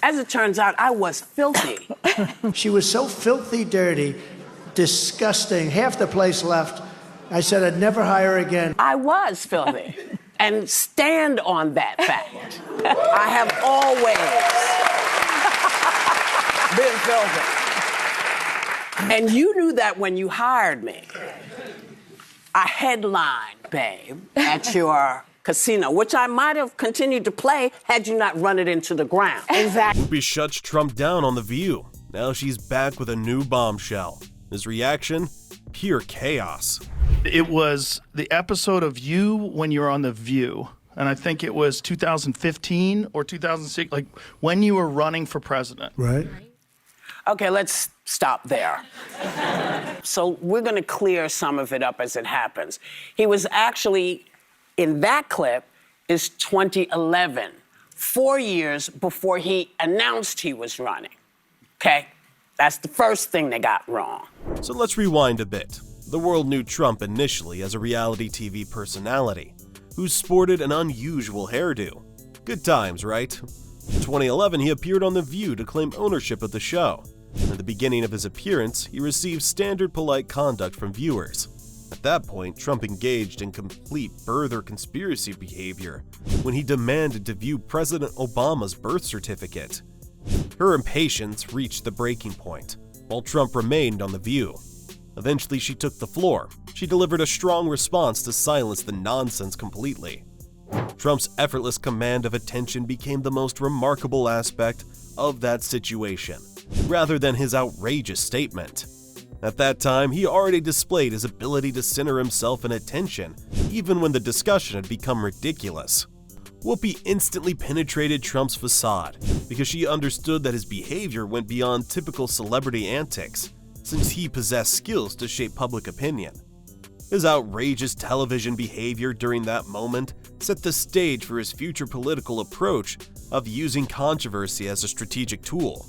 As it turns out, I was filthy. She was so filthy dirty, disgusting, half the place left. I said I'd never hire her again. I was filthy. And stand on that fact. I have always been filthy. And you knew that when you hired me. I headlined, babe, at your casino, which I might have continued to play had you not run it into the ground. Exactly. Whoopi shuts Trump down on The View. Now she's back with a new bombshell. His reaction? Pure chaos. It was the episode of you when you were on The View, and I think it was 2015 or 2006, like when you were running for president. Right. Okay, let's stop there. So we're going to clear some of it up as it happens. He was actually, in that clip, is 2011, 4 years before he announced he was running. Okay? That's the first thing they got wrong. So let's rewind a bit. The world knew Trump initially as a reality TV personality who sported an unusual hairdo. Good times, right? In 2011, he appeared on The View to claim ownership of the show. At the beginning of his appearance, he received standard polite conduct from viewers. At that point, Trump engaged in complete birther conspiracy behavior when he demanded to view President Obama's birth certificate. Her impatience reached the breaking point, while Trump remained on The View. Eventually, she took the floor. She delivered a strong response to silence the nonsense completely. Trump's effortless command of attention became the most remarkable aspect of that situation, rather than his outrageous statement. At that time, he already displayed his ability to center himself in attention, even when the discussion had become ridiculous. Whoopi instantly penetrated Trump's facade because she understood that his behavior went beyond typical celebrity antics, since he possessed skills to shape public opinion. His outrageous television behavior during that moment set the stage for his future political approach of using controversy as a strategic tool.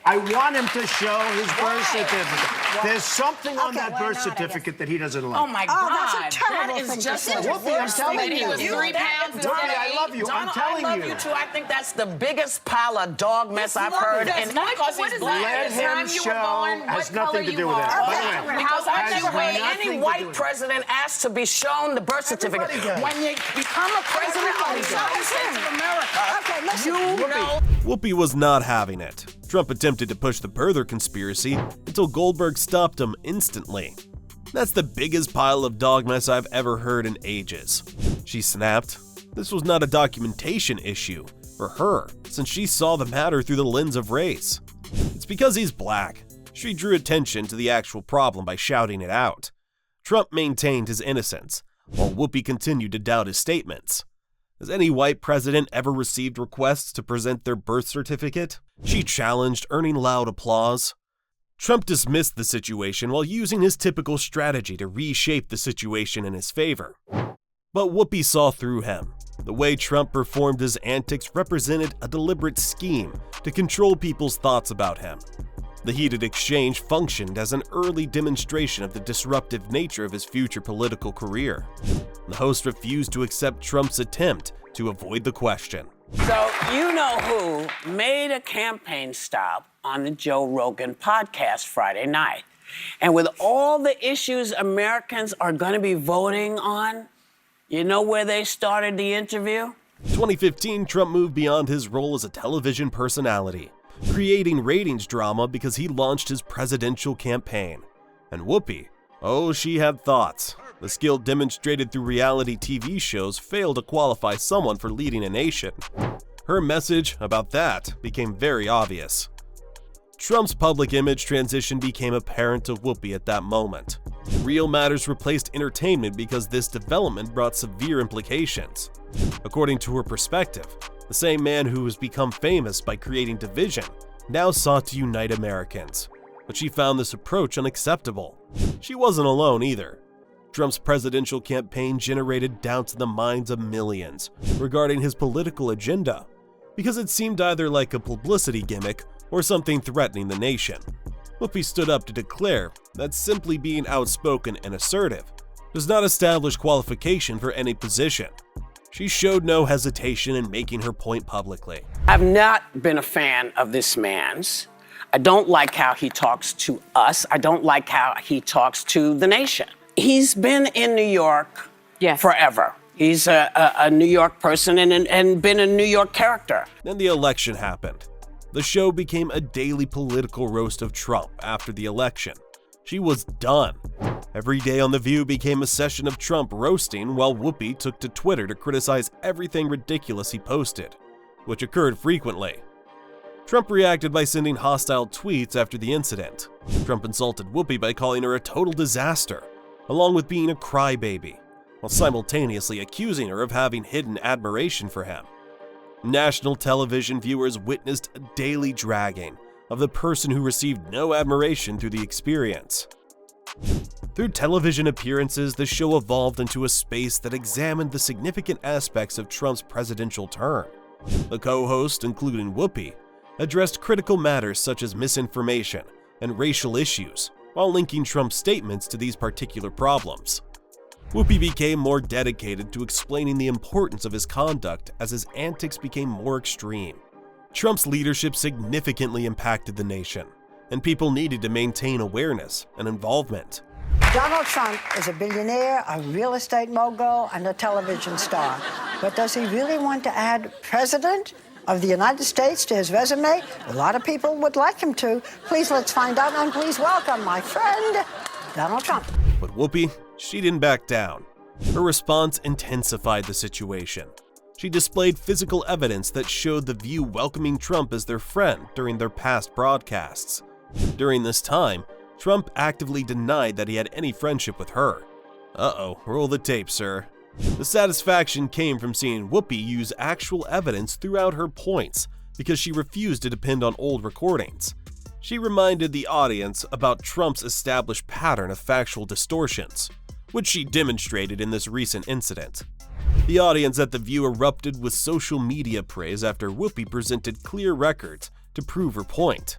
I want him to show his birth certificate. There's something on that birth certificate that he doesn't like. Oh my God. That's a terrible that thing is to just say. the Whoopi, I'm worst telling thing. you. He was 3 pounds. Donnie, I love you. I'm telling I love you. you too. I think that's the biggest pile of dog mess I've heard. That's not because he's black. Let him show has nothing to do with that. By the way, Because I've has never heard nothing any to do white with it. president asked to be shown the birth certificate. Everybody does. When you become a president of the United States of America, Okay, listen. you know. Whoopi was not having it. Trump attempted to push the birther conspiracy until Goldberg stopped him instantly. That's the biggest pile of dog mess I've ever heard in ages. She snapped. This was not a documentation issue for her, since she saw the matter through the lens of race. It's because he's black. She drew attention to the actual problem by shouting it out. Trump maintained his innocence, while Whoopi continued to doubt his statements. Has any white president ever received requests to present their birth certificate? She challenged, earning loud applause. Trump dismissed the situation while using his typical strategy to reshape the situation in his favor. But Whoopi saw through him. The way Trump performed his antics represented a deliberate scheme to control people's thoughts about him. The heated exchange functioned as an early demonstration of the disruptive nature of his future political career. The host refused to accept Trump's attempt to avoid the question. So you know who made a campaign stop on the Joe Rogan podcast Friday night. And with all the issues Americans are going to be voting on, you know where they started the interview? In 2015, Trump moved beyond his role as a television personality, creating ratings drama because he launched his presidential campaign. And Whoopi, oh, she had thoughts. The skill demonstrated through reality TV shows failed to qualify someone for leading a nation. Her message about that became very obvious. Trump's public image transition became apparent to Whoopi at that moment. Real matters replaced entertainment because this development brought severe implications. According to her perspective, the same man who has become famous by creating division now sought to unite Americans. But she found this approach unacceptable. She wasn't alone either. Trump's presidential campaign generated doubts in the minds of millions regarding his political agenda, because it seemed either like a publicity gimmick or something threatening the nation. Whoopi stood up to declare that simply being outspoken and assertive does not establish qualification for any position. She showed no hesitation in making her point publicly. I've not been a fan of this man's. I don't like how he talks to us. I don't like how he talks to the nation. He's been in New York forever. He's a New York person and been a New York character. Then the election happened. The show became a daily political roast of Trump after the election. She was done. Every day on The View became a session of Trump roasting, while Whoopi took to Twitter to criticize everything ridiculous he posted, which occurred frequently. Trump reacted by sending hostile tweets after the incident. Trump insulted Whoopi by calling her a total disaster, along with being a crybaby, while simultaneously accusing her of having hidden admiration for him. National television viewers witnessed a daily dragging of the person who received no admiration through the experience. Through television appearances, the show evolved into a space that examined the significant aspects of Trump's presidential term. The co-host, including Whoopi, addressed critical matters such as misinformation and racial issues, while linking Trump's statements to these particular problems. Whoopi became more dedicated to explaining the importance of his conduct as his antics became more extreme. Trump's leadership significantly impacted the nation, and people needed to maintain awareness and involvement. Donald Trump is a billionaire, a real estate mogul, and a television star. But does he really want to add President of the United States to his resume? A lot of people would like him to. Please, let's find out, and please welcome my friend, Donald Trump. But Whoopi, she didn't back down. Her response intensified the situation. She displayed physical evidence that showed The View welcoming Trump as their friend during their past broadcasts. During this time, Trump actively denied that he had any friendship with her. Uh-oh, roll the tape, sir. The satisfaction came from seeing Whoopi use actual evidence throughout her points because she refused to depend on old recordings. She reminded the audience about Trump's established pattern of factual distortions, which she demonstrated in this recent incident. The audience at The View erupted with social media praise after Whoopi presented clear records to prove her point.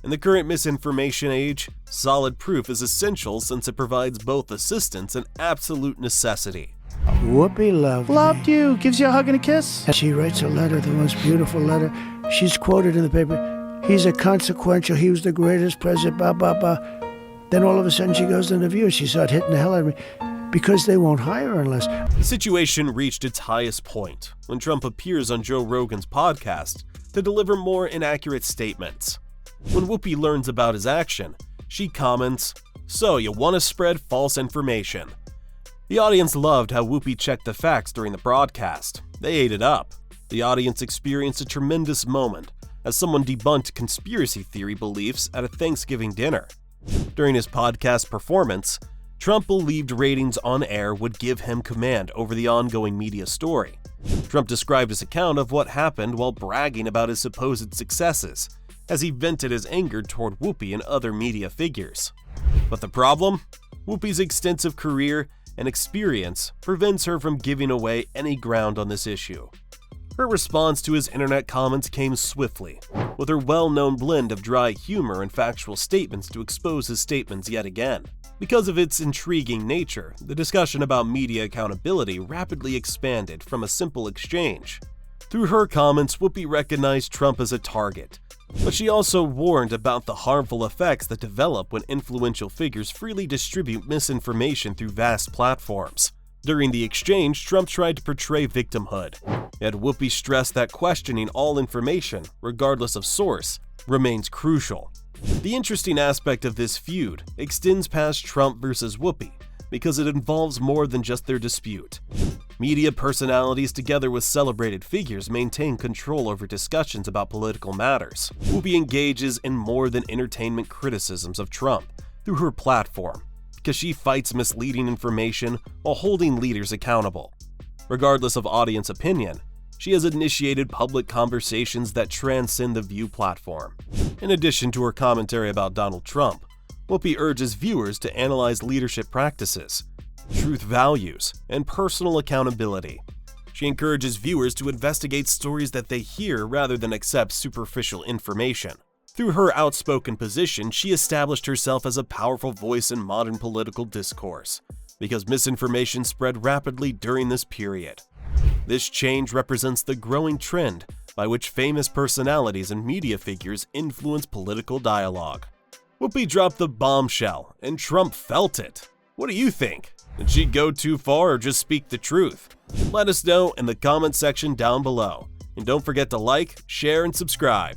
In the current misinformation age, solid proof is essential since it provides both assistance and absolute necessity. Whoopi Loved you. Gives you a hug and a kiss. She writes a letter, the most beautiful letter. She's quoted in the paper. He's a consequential, he was the greatest president, blah, blah, blah. Then all of a sudden she goes to The View. She started hitting the hell out of me because they won't hire her unless. The situation reached its highest point when Trump appears on Joe Rogan's podcast to deliver more inaccurate statements. When Whoopi learns about his action, she comments, "So you want to spread false information." The audience loved how Whoopi checked the facts during the broadcast. They ate it up. The audience experienced a tremendous moment as someone debunked conspiracy theory beliefs at a Thanksgiving dinner. During his podcast performance, Trump believed ratings on air would give him command over the ongoing media story. Trump described his account of what happened while bragging about his supposed successes, as he vented his anger toward Whoopi and other media figures. But the problem? Whoopi's extensive career and experience prevents her from giving away any ground on this issue. Her response to his internet comments came swiftly, with her well-known blend of dry humor and factual statements to expose his statements yet again. Because of its intriguing nature, the discussion about media accountability rapidly expanded from a simple exchange. Through her comments, Whoopi recognized Trump as a target, but she also warned about the harmful effects that develop when influential figures freely distribute misinformation through vast platforms. During the exchange, Trump tried to portray victimhood, yet Whoopi stressed that questioning all information, regardless of source, remains crucial. The interesting aspect of this feud extends past Trump versus Whoopi because it involves more than just their dispute. Media personalities together with celebrated figures maintain control over discussions about political matters. Whoopi engages in more than entertainment criticisms of Trump through her platform because she fights misleading information while holding leaders accountable. Regardless of audience opinion, she has initiated public conversations that transcend the View platform. In addition to her commentary about Donald Trump, Whoopi urges viewers to analyze leadership practices, truth values, and personal accountability. She encourages viewers to investigate stories that they hear rather than accept superficial information. Through her outspoken position, she established herself as a powerful voice in modern political discourse, because misinformation spread rapidly during this period. This change represents the growing trend by which famous personalities and media figures influence political dialogue. Whoopi dropped the bombshell, and Trump felt it. What do you think? Did she go too far or just speak the truth? Let us know in the comment section down below. And don't forget to like, share, and subscribe.